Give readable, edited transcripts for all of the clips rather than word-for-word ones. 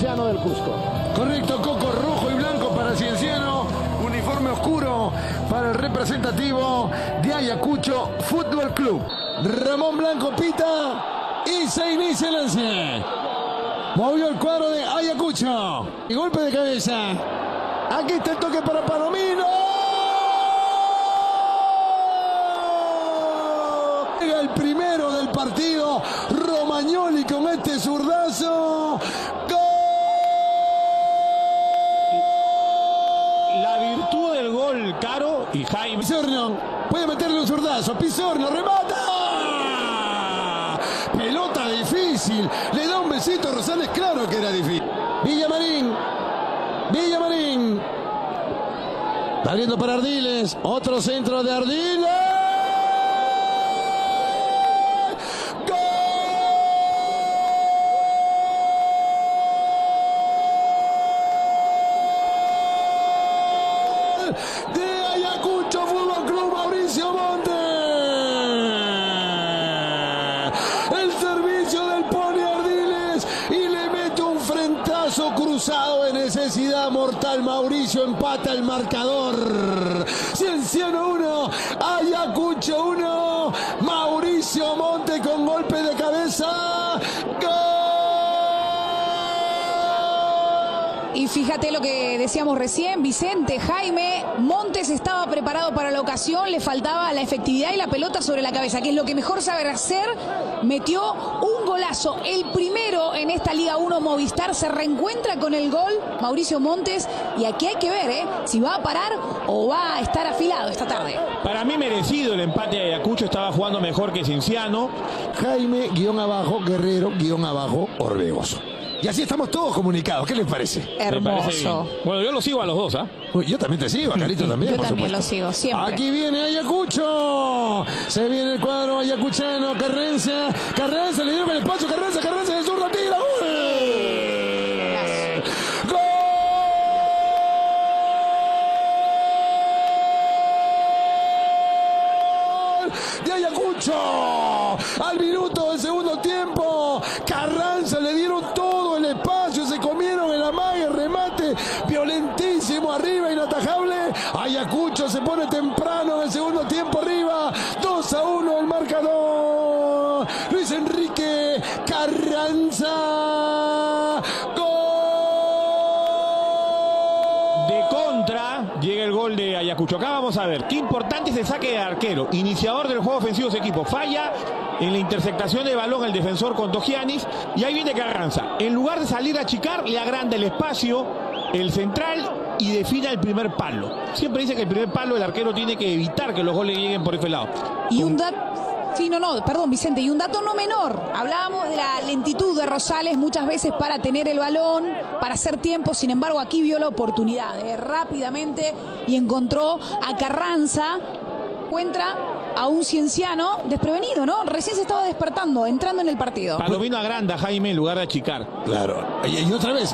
Cienciano del Cusco. Correcto, Coco, rojo y blanco para Cienciano, uniforme oscuro para el representativo de Ayacucho Fútbol Club. Ramón Blanco pita y se inicia el lance. Movió el cuadro de Ayacucho. Y golpe de cabeza. Aquí está el toque para Palomino. Llega el primero del partido. Romagnoli con este zurdazo. ¡Gol! La virtud del gol, Caro y Jaime. Pizorno puede meterle un zurdazo. Pizorno remata. Pelota difícil. Le da un besito a Rosales. Claro que era difícil. Villamarín. Abriendo para Ardiles. Otro centro de Ardiles. De Ayacucho Fútbol Club, Mauricio Montes. El servicio del Pony Ardiles y le mete un frentazo cruzado de necesidad mortal. Mauricio empata el marcador. Cienciano 1, Ayacucho 1. Mauricio Montes con golpe de cabeza. ¡Gol! Y fíjate lo que decíamos recién, Vicente, Jaime, Montes estaba preparado para la ocasión, le faltaba la efectividad y la pelota sobre la cabeza, que es lo que mejor sabe hacer. Metió un golazo, el primero en esta Liga 1 Movistar, se reencuentra con el gol Mauricio Montes, y aquí hay que ver si va a parar o va a estar afilado esta tarde. Para mí merecido el empate de Ayacucho, estaba jugando mejor que Cienciano. Jaime, Guerrero, Orbegoso. Y así estamos todos comunicados. ¿Qué les parece? Hermoso. Bueno, yo lo sigo a los dos, ¿ah? Yo también te sigo, Carito también. Yo por también supuesto. lo sigo, siempre. Aquí viene Ayacucho. Se viene el cuadro ayacuchano. Carranza le dieron el espacio. Carranza de zurda, tira. ¡Gol! De Ayacucho. Al minuto del segundo tiempo, Carranza le dieron todo el espacio, se comieron el amague, remate violentísimo arriba, inatajable. Ayacucho se pone temprano en el segundo tiempo arriba, 2-1 el marcador. Luis Enrique Carranza. De contra, llega el gol de Ayacucho. Acá vamos a ver, qué importante es el saque de arquero. Iniciador del juego ofensivo de su equipo. Falla en la interceptación de balón el defensor con Togianis. Y ahí viene Carranza. En lugar de salir a achicar, le agranda el espacio, el central, y define el primer palo. Siempre dice que el primer palo el arquero tiene que evitar que los goles lleguen por ese lado. Y un dato... Sí, perdón, Vicente, y un dato no menor. Hablábamos de la lentitud de Rosales muchas veces para tener el balón, para hacer tiempo. Sin embargo, aquí vio la oportunidad rápidamente y encontró a Carranza. Encuentra a un Cienciano desprevenido, ¿no? Recién se estaba despertando, entrando en el partido. Palomino agranda, Jaime, en lugar de achicar. Claro. Y otra vez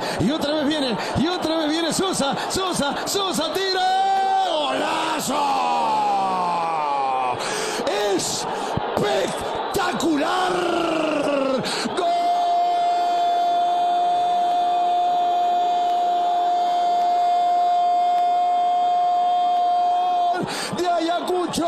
viene Sosa, tira. ¡Golazo! ¡Espectacular! ¡Gol! De Ayacucho.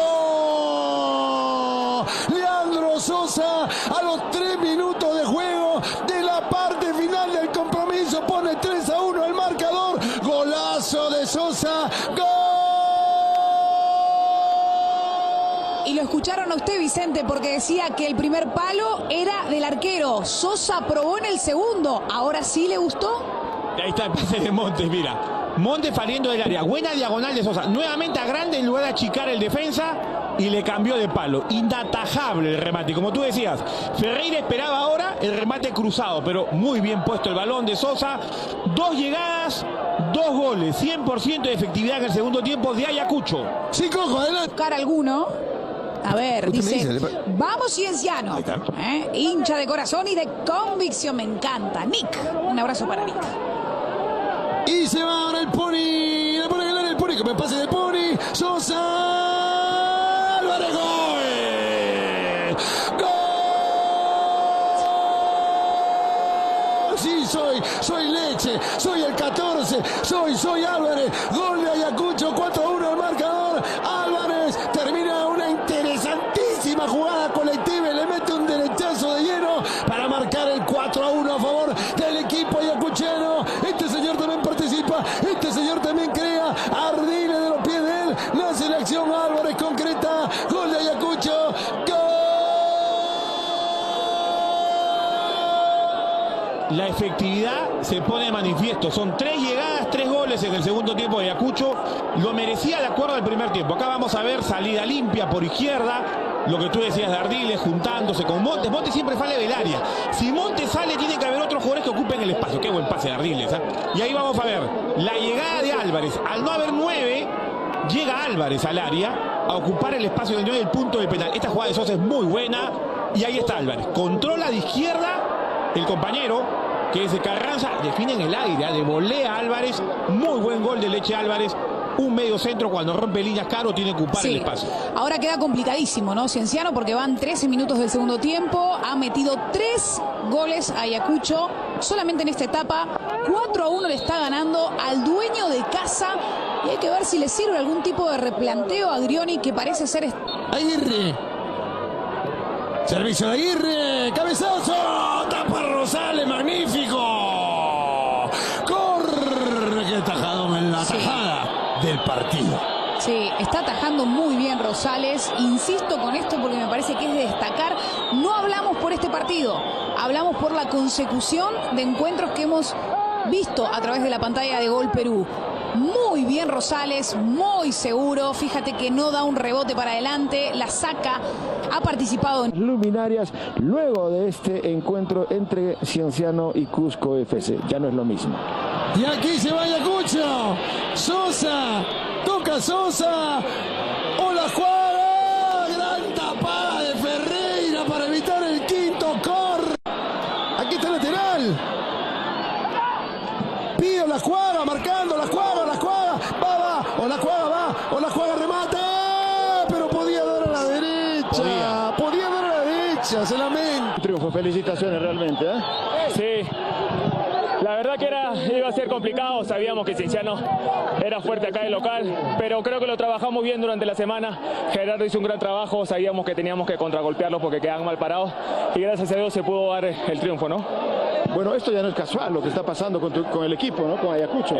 Leandro Sosa a los 3 minutos de juego de la parte final del compromiso pone 3-1 el marcador. Golazo de Sosa. ¡Gol! Y lo escucharon a usted, Vicente, porque decía que el primer palo era del arquero. Sosa probó en el segundo. ¿Ahora sí le gustó? Ahí está el pase de Montes, mira. Montes saliendo del área. Buena diagonal de Sosa. Nuevamente a grande en lugar de achicar el defensa. Y le cambió de palo. Inatajable el remate. Como tú decías, Ferreira esperaba ahora el remate cruzado. Pero muy bien puesto el balón de Sosa. 2 llegadas, 2 goles. 100% de efectividad en el segundo tiempo de Ayacucho. Sí, Coco, adelante. Buscar alguno. A ver, dice, vamos Cienciano, hincha de corazón y de convicción, me encanta. Nick, un abrazo para Nick. Y se va ahora el Pony, le pone el Pony, que me pase de Pony, Sosa, Álvarez, gol. ¡Gol! Sí, soy leche, soy el 14, soy Álvarez, gol de Ayacucho, 4-1 el marcador. Álvarez termina una interesantísima jugada colectiva y le mete un derechazo de lleno para marcar el 4-1 a favor del equipo ayacuchano. Este señor también participa, este señor también crea. Ardiles de los pies de él, nace la acción, Álvarez concreta, gol de Ayacucho, La efectividad se pone de manifiesto. Son 3 llegadas, 3 goles en el segundo tiempo de Ayacucho. Lo merecía de acuerdo al primer tiempo. Acá vamos a ver salida limpia por izquierda. Lo que tú decías de Ardiles juntándose con Montes. Montes siempre sale del área. Si Montes sale, tiene que haber otros jugadores que ocupen el espacio. Qué buen pase de Ardiles, ¿eh? Y ahí vamos a ver la llegada de Álvarez. Al no haber 9, llega Álvarez al área a ocupar el espacio del 9 del punto de penal. Esta jugada de Sosa es muy buena. Y ahí está Álvarez. Controla de izquierda el compañero, que es de Carranza, define en el aire, de volea Álvarez. Muy buen gol de Leche Álvarez. Un medio centro cuando rompe líneas, Caro tiene que ocupar el espacio. Ahora queda complicadísimo, ¿no, Cienciano? Porque van 13 minutos del segundo tiempo. Ha metido 3 goles a Ayacucho solamente en esta etapa. 4-1 le está ganando al dueño de casa. Y hay que ver si le sirve algún tipo de replanteo a Grioni, que parece ser... Aguirre. Servicio de Aguirre. Cabezazo. Tapa Rosales. Magnífico. Corre. Qué tajadón en la tajada del partido. Sí, está atajando muy bien Rosales. Insisto con esto porque me parece que es de destacar. No hablamos por este partido. Hablamos por la consecución de encuentros que hemos visto a través de la pantalla de Gol Perú. Muy bien Rosales, muy seguro. Fíjate que no da un rebote para adelante, la saca. Ha participado en Luminarias luego de este encuentro entre Cienciano y Cusco FC. Ya no es lo mismo. Y aquí se va Ayacucho. Sosa. Toca Sosa. Hola Juan. Gran tapada de Ferreira para evitar el quinto. Corre. Aquí está el lateral. Pío la Juaga, marcando la Juaga. Va. O la Juaga remata. Pero podía dar a la derecha. Podía dar a la derecha. Se lamenta. Triunfo, felicitaciones realmente, ¿eh? Sí. La verdad que iba a ser complicado, sabíamos que Cienciano era fuerte acá de local, pero creo que lo trabajamos bien durante la semana. Gerardo hizo un gran trabajo, sabíamos que teníamos que contragolpearlos porque quedaban mal parados y gracias a Dios se pudo dar el triunfo, ¿no? Bueno, esto ya no es casual lo que está pasando con el equipo, ¿no? Con Ayacucho.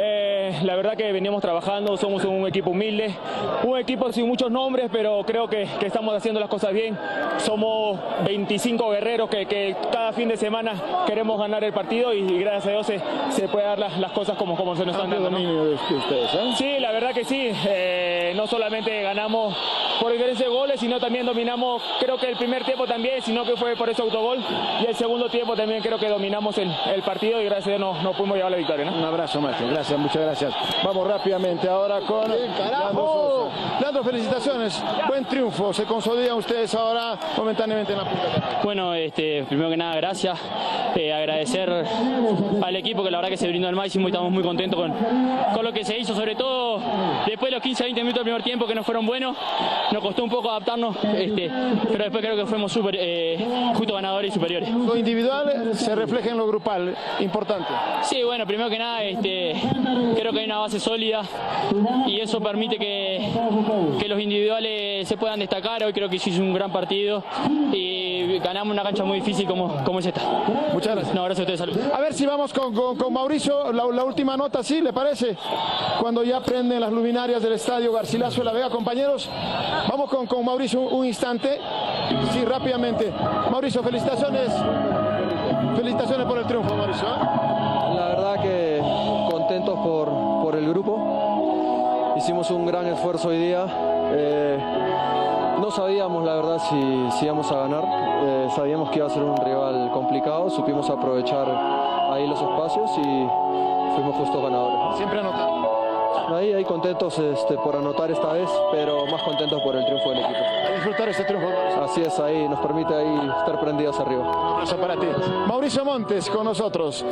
La verdad que veníamos trabajando, somos un equipo humilde, un equipo sin muchos nombres, pero creo que estamos haciendo las cosas bien. Somos 25 guerreros que cada fin de semana queremos ganar el partido y gracias a Dios se puede dar las cosas como se nos están dando, ¿no? Dominio de ustedes, ¿eh? Sí, la verdad que sí. No solamente ganamos por diferencia de goles, sino también dominamos, creo que el primer tiempo también, sino que fue por ese autogol. Y el segundo tiempo también creo que dominamos el partido y gracias a Dios nos pudimos llevar la victoria, ¿no? Un abrazo, maestro. Gracias, muchas gracias. Vamos rápidamente ahora con Leandro Sosa. Leandro, felicitaciones. Buen triunfo. Se consolidan ustedes ahora momentáneamente en la punta. Bueno, primero que nada, gracias. Agradecer al equipo que la verdad que se brindó al máximo y estamos muy contentos con lo que se hizo, sobre todo después de los 15-20 minutos del primer tiempo que no fueron buenos. Nos costó un poco adaptarnos, pero después creo que fuimos súper justo ganadores y superiores. Lo individual se refleja en lo grupal, importante. Sí, bueno, primero que nada, creo que hay una base sólida y eso permite que los individuales se puedan destacar. Hoy creo que hizo un gran partido y ganamos una cancha muy difícil como es esta. Muchas gracias. No, gracias a ustedes, salud. A ver si vamos con Mauricio, la última nota, ¿sí? ¿Le parece? Cuando ya prenden las luminarias del estadio Garcilaso de la Vega, compañeros. Vamos con Mauricio un instante. Sí, rápidamente. Mauricio, felicitaciones. Felicitaciones por el triunfo, Mauricio, ¿eh? La verdad que contentos por el grupo. Hicimos un gran esfuerzo hoy día. No sabíamos, la verdad, si íbamos a ganar. Sabíamos que iba a ser un rival complicado. Supimos aprovechar ahí los espacios y fuimos justos ganadores. Siempre anotando. Ahí contentos por anotar esta vez, pero más contentos por el triunfo del equipo. A disfrutar este triunfo. Así es, ahí nos permite ahí estar prendidos arriba. Un abrazo para ti. Mauricio Montes con nosotros.